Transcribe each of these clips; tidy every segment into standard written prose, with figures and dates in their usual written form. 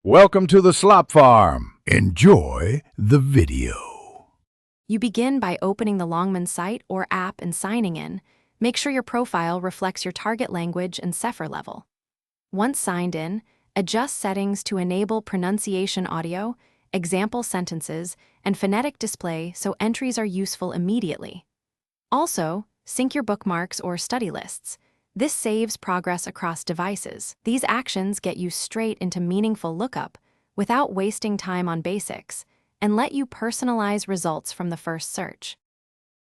Welcome to the Slop Farm. Enjoy the video. You begin by opening the Longman site or app and signing in. Make sure your profile reflects your target language and Sefer level. Once signed in, adjust settings to enable pronunciation audio, example sentences, and phonetic display so entries are useful immediately. Also, sync your bookmarks or study lists. This saves progress across devices. These actions get you straight into meaningful lookup without wasting time on basics and let you personalize results from the first search.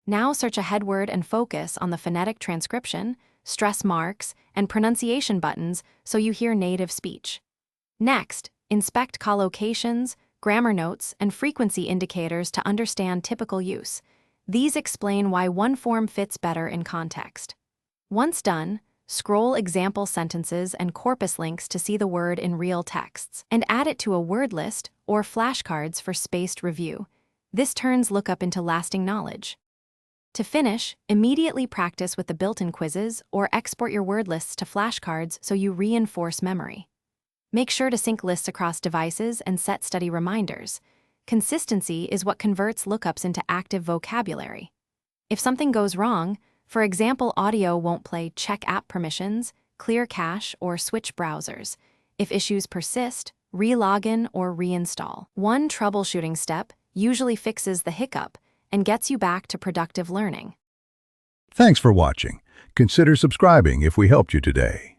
Now search a headword and focus on the phonetic transcription, stress marks, and pronunciation buttons so you hear native speech. Next, inspect collocations, grammar notes, and frequency indicators to understand typical use. These explain why one form fits better in context. Once done, scroll example sentences and corpus links to see the word in real texts, and add it to a word list or flashcards for spaced review. This turns lookup into lasting knowledge. To finish, immediately practice with the built-in quizzes or export your word lists to flashcards so you reinforce memory. Make sure to sync lists across devices and set study reminders. Consistency is what converts lookups into active vocabulary. If something goes wrong, for example, audio won't play, check app permissions, clear cache, or switch browsers. If issues persist, re-login or reinstall. One troubleshooting step usually fixes the hiccup and gets you back to productive learning. Thanks for watching. Consider subscribing if we helped you today.